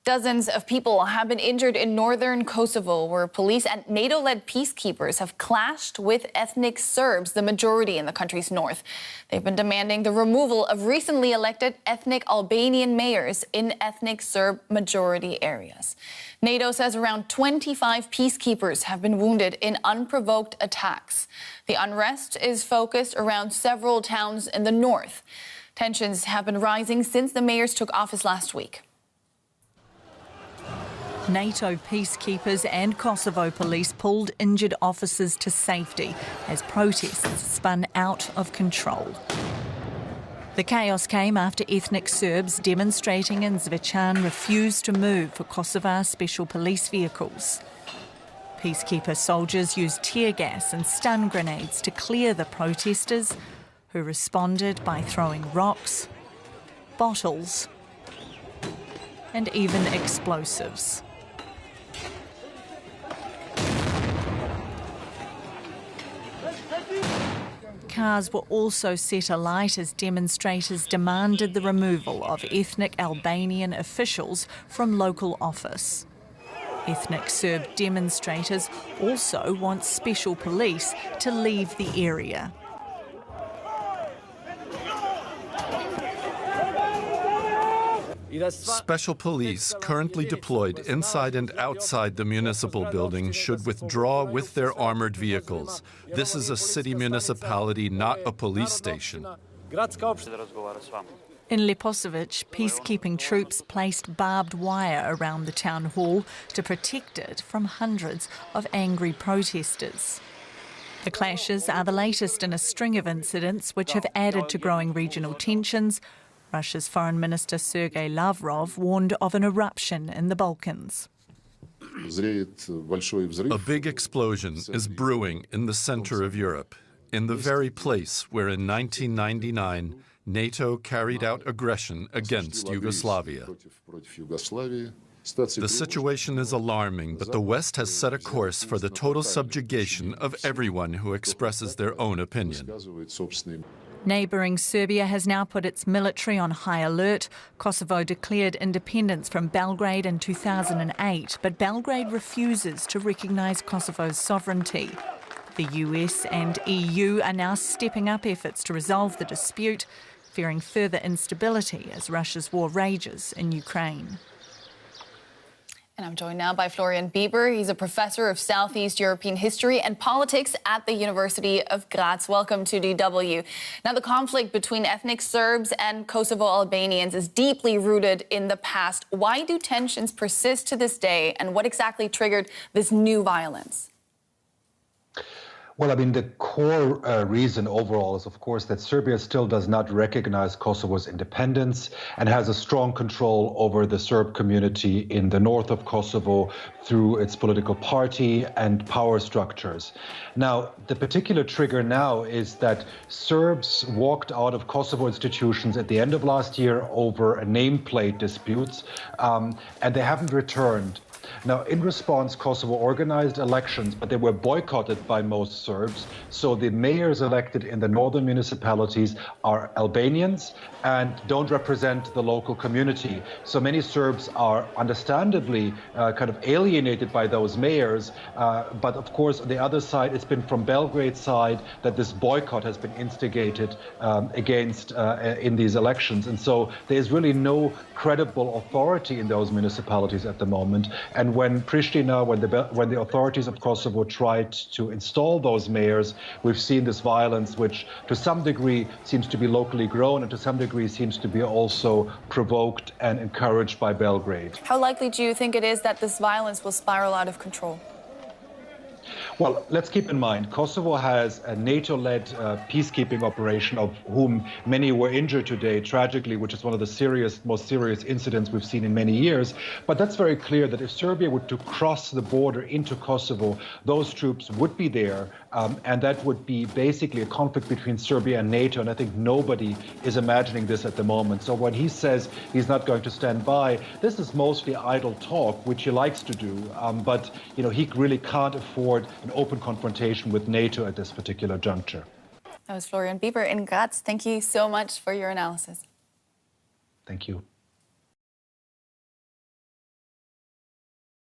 Dozens of people have been injured in northern Kosovo, where police and NATO-led peacekeepers have clashed with ethnic Serbs, the majority in the country's north. They've been demanding the removal of recently elected ethnic Albanian mayors in ethnic Serb majority areas. NATO says around 25 peacekeepers have been wounded in unprovoked attacks. The unrest is focused around several towns in the north. Tensions have been rising since the mayors took office last week. NATO peacekeepers and Kosovo police pulled injured officers to safety as protests spun out of control. The chaos came after ethnic Serbs demonstrating in Zvečan refused to move for Kosovar special police vehicles. Peacekeeper soldiers used tear gas and stun grenades to clear the protesters, who responded by throwing rocks, bottles, and even explosives. Cars were also set alight as demonstrators demanded the removal of ethnic Albanian officials from local office. Ethnic Serb demonstrators also want special police to leave the area. Special police currently deployed inside and outside the municipal building should withdraw with their armored vehicles. This is a city municipality, not a police station. In Leposavic, peacekeeping troops placed barbed wire around the town hall to protect it from hundreds of angry protesters. The clashes are the latest in a string of incidents which have added to growing regional tensions. Russia's Foreign Minister Sergei Lavrov warned of an eruption in the Balkans. A big explosion is brewing in the center of Europe, in the very place where in 1999 NATO carried out aggression against Yugoslavia. The situation is alarming, but the West has set a course for the total subjugation of everyone who expresses their own opinion. Neighbouring Serbia has now put its military on high alert. Kosovo declared independence from Belgrade in 2008, but Belgrade refuses to recognise Kosovo's sovereignty. The US and EU are now stepping up efforts to resolve the dispute, fearing further instability as Russia's war rages in Ukraine. And I'm joined now by Florian Bieber. He's a professor of Southeast European history and politics at the University of Graz. Welcome to DW. Now, the conflict between ethnic Serbs and Kosovo Albanians is deeply rooted in the past. Why do tensions persist to this day, and what exactly triggered this new violence? Well, I mean, the core reason overall is, of course, that Serbia still does not recognize Kosovo's independence and has a strong control over the Serb community in the north of Kosovo through its political party and power structures. Now, the particular trigger now is that Serbs walked out of Kosovo institutions at the end of last year over a nameplate disputes, and they haven't returned. Now, in response, Kosovo organized elections, but they were boycotted by most Serbs. So the mayors elected in the northern municipalities are Albanians and don't represent the local community. So many Serbs are understandably kind of alienated by those mayors. But of course, on the other side, it's been from Belgrade's side that this boycott has been instigated against in these elections. And so there's really no credible authority in those municipalities at the moment. And when Pristina, when the authorities of Kosovo tried to install those mayors, we've seen this violence, which to some degree seems to be locally grown and to some degree seems to be also provoked and encouraged by Belgrade. How likely do you think it is that this violence will spiral out of control? Well, let's keep in mind, Kosovo has a NATO-led peacekeeping operation, of whom many were injured today, tragically, which is one of the most serious incidents we've seen in many years. But that's very clear that if Serbia were to cross the border into Kosovo, those troops would be there, and that would be basically a conflict between Serbia and NATO, and I think nobody is imagining this at the moment. So when he says he's not going to stand by, this is mostly idle talk, which he likes to do, but you know, he really can't afford an open confrontation with NATO at this particular juncture. That was Florian Bieber in Graz. Thank you so much for your analysis. Thank you.